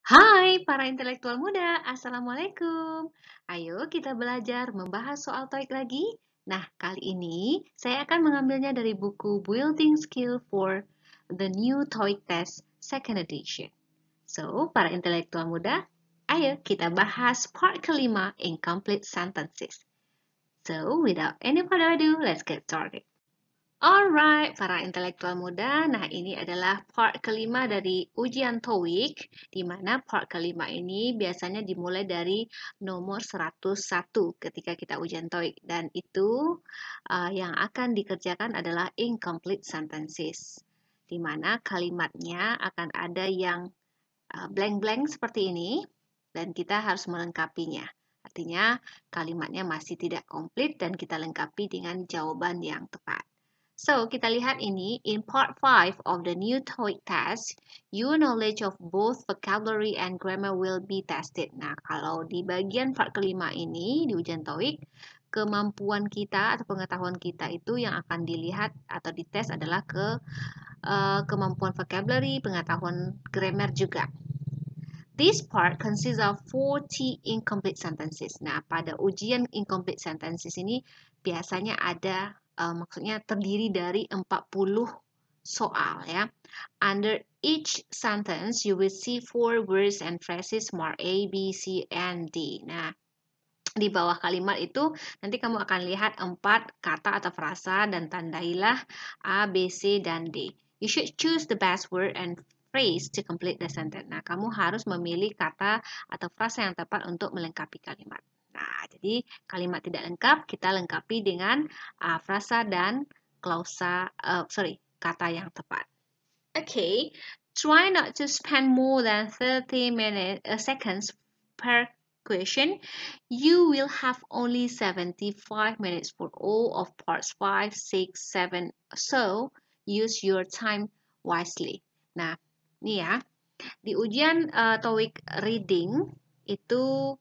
Hai para intelektual muda, Assalamualaikum. Ayo kita belajar membahas soal TOEIC lagi. Nah, kali ini saya akan mengambilnya dari buku Building Skill for the New TOEIC Test Second Edition. So, para intelektual muda, ayo kita bahas part kelima, Incomplete Sentences. So, without any further ado, let's get started. Alright, para intelektual muda, nah ini adalah part kelima dari ujian TOEIC, di mana part kelima ini biasanya dimulai dari nomor 101 ketika kita ujian TOEIC, dan itu yang akan dikerjakan adalah incomplete sentences, di mana kalimatnya akan ada yang blank-blank seperti ini, dan kita harus melengkapinya. Artinya kalimatnya masih tidak komplit dan kita lengkapi dengan jawaban yang tepat. So, kita lihat ini, in part 5 of the new TOEIC test, your knowledge of both vocabulary and grammar will be tested. Nah, kalau di bagian part kelima ini, di ujian TOEIC, kemampuan kita atau pengetahuan kita itu yang akan dilihat atau dites adalah kemampuan vocabulary, pengetahuan grammar juga. This part consists of 40 incomplete sentences. Nah, pada ujian incomplete sentences ini biasanya ada maksudnya terdiri dari 40 soal ya. Under each sentence you will see 4 words and phrases marked A, B, C, and D. Nah, di bawah kalimat itu nanti kamu akan lihat 4 kata atau frasa dan tandailah A, B, C, dan D. You should choose the best word and phrase to complete the sentence. Nah, kamu harus memilih kata atau frasa yang tepat untuk melengkapi kalimat. Nah, jadi kalimat tidak lengkap kita lengkapi dengan frasa dan kata yang tepat. Okay, try not to spend more than 30 seconds per question. You will have only 75 minutes for all of parts 5, 6, 7. So, use your time wisely. Nah, ini ya. Di ujian TOEIC reading itu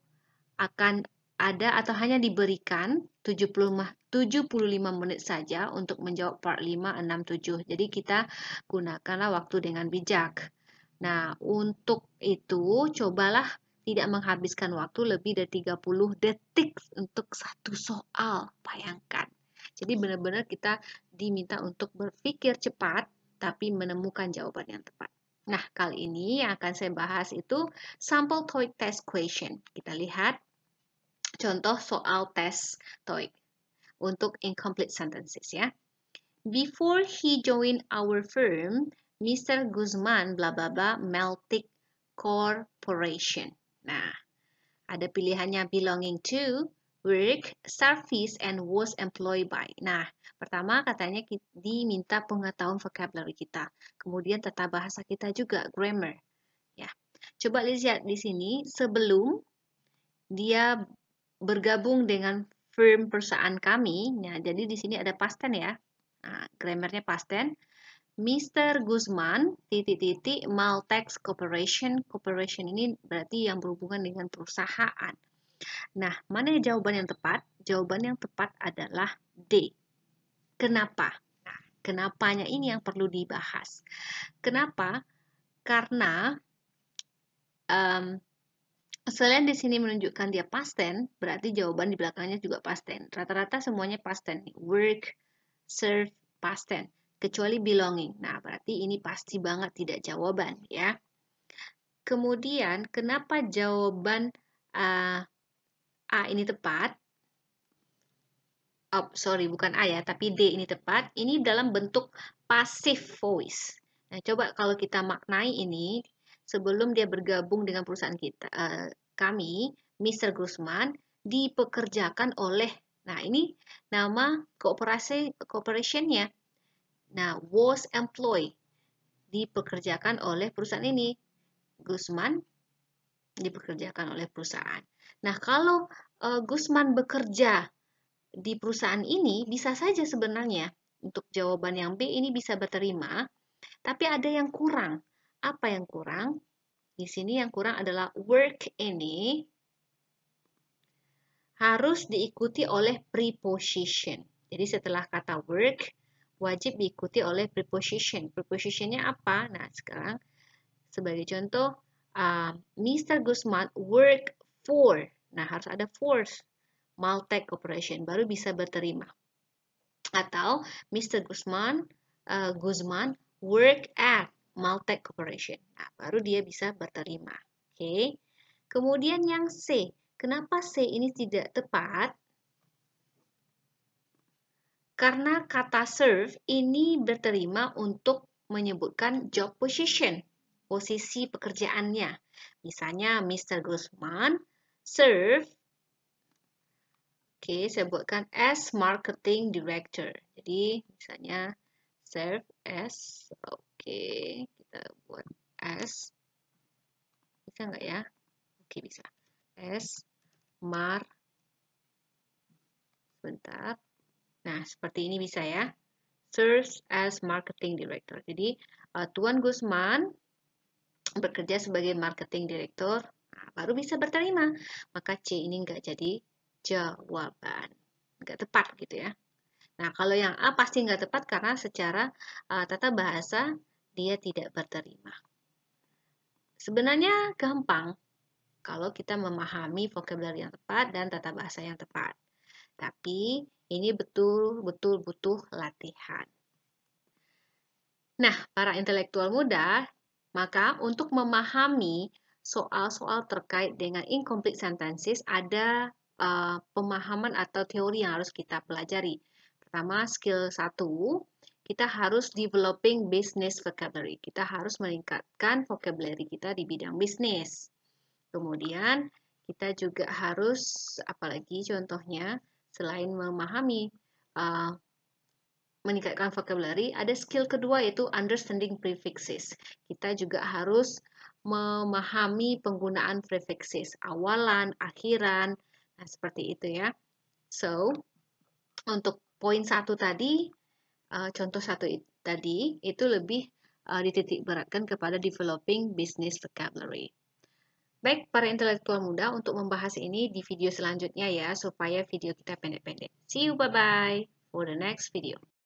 akan ada atau hanya diberikan 75 menit saja untuk menjawab part 5, 6, 7. Jadi kita gunakanlah waktu dengan bijak. Nah, untuk itu cobalah tidak menghabiskan waktu lebih dari 30 detik untuk satu soal. Bayangkan. Jadi benar-benar kita diminta untuk berpikir cepat tapi menemukan jawaban yang tepat. Nah, kali ini yang akan saya bahas itu sample TOEIC test question. Kita lihat contoh soal tes TOEIC untuk incomplete sentences ya. Before he joined our firm, Mr. Guzman bla bla bla Meltic Corporation. Nah, ada pilihannya belonging to, work, service, and was employed by. Nah, pertama katanya diminta pengetahuan vocabulary kita. Kemudian tata bahasa kita juga, grammar. Ya. Coba lihat di sini sebelum dia bergabung dengan firm perusahaan kami. Nah, jadi di sini ada past tense ya. Nah, grammarnya past tense. Mr. Guzman, Maltex Corporation. Corporation ini berarti yang berhubungan dengan perusahaan. Nah, mana jawaban yang tepat? Jawaban yang tepat adalah D. Kenapa? Nah, kenapanya ini yang perlu dibahas. Kenapa? Karena selain di sini menunjukkan dia past tense, berarti jawaban di belakangnya juga past tense. Rata-rata semuanya past tense. Work, serve, past tense. Kecuali belonging. Nah, berarti ini pasti banget tidak jawaban ya. Kemudian, kenapa jawaban A ini tepat? Oh, sorry, bukan A ya, tapi D ini tepat. Ini dalam bentuk passive voice. Nah, coba kalau kita maknai ini, sebelum dia bergabung dengan perusahaan kita, kami, Mr. Guzman, dipekerjakan oleh, nah ini nama corporationnya. Nah, was employed, dipekerjakan oleh perusahaan ini. Guzman dipekerjakan oleh perusahaan. Nah, kalau Guzman bekerja di perusahaan ini, bisa saja sebenarnya untuk jawaban yang B ini bisa diterima, tapi ada yang kurang. Apa yang kurang? Di sini yang kurang adalah work ini harus diikuti oleh preposition. Jadi setelah kata work, wajib diikuti oleh preposition. Prepositionnya apa? Nah, sekarang sebagai contoh, Mr. Guzman work for. Nah, harus ada force. Maltec Corporation baru bisa berterima. Atau Mr. Guzman work at Maltec Corporation. Nah, baru dia bisa berterima. Oke. Kemudian yang C. Kenapa C ini tidak tepat? Karena kata serve ini berterima untuk menyebutkan job position, posisi pekerjaannya. Misalnya Mr. Guzman serve, oke, saya buatkan as marketing director. Jadi misalnya serve as, oke, kita buat as, bisa nggak ya? Oke, bisa. As sebentar. Nah, seperti ini bisa ya. Serves as marketing director. Jadi, Tuan Gusman bekerja sebagai marketing director, nah, baru bisa berterima. Maka C ini nggak jadi jawaban. Nggak tepat gitu ya. Nah, kalau yang A pasti nggak tepat karena secara tata bahasa dia tidak berterima. Sebenarnya gampang kalau kita memahami vocabulary yang tepat dan tata bahasa yang tepat. Tapi ini betul-betul butuh latihan. Nah, para intelektual muda, maka untuk memahami soal-soal terkait dengan incomplete sentences ada pemahaman atau teori yang harus kita pelajari. Pertama, skill 1, kita harus developing business vocabulary. Kita harus meningkatkan vocabulary kita di bidang bisnis. Kemudian, kita juga harus, apalagi contohnya, selain memahami meningkatkan vocabulary, ada skill kedua yaitu understanding prefixes. Kita juga harus memahami penggunaan prefixes, awalan, akhiran, nah seperti itu ya. So, untuk poin 1 tadi, contoh 1 tadi, itu lebih dititik beratkan kepada developing business vocabulary. Baik, para intelektual muda, untuk membahas ini di video selanjutnya ya, supaya video kita pendek-pendek. See you, bye-bye for the next video.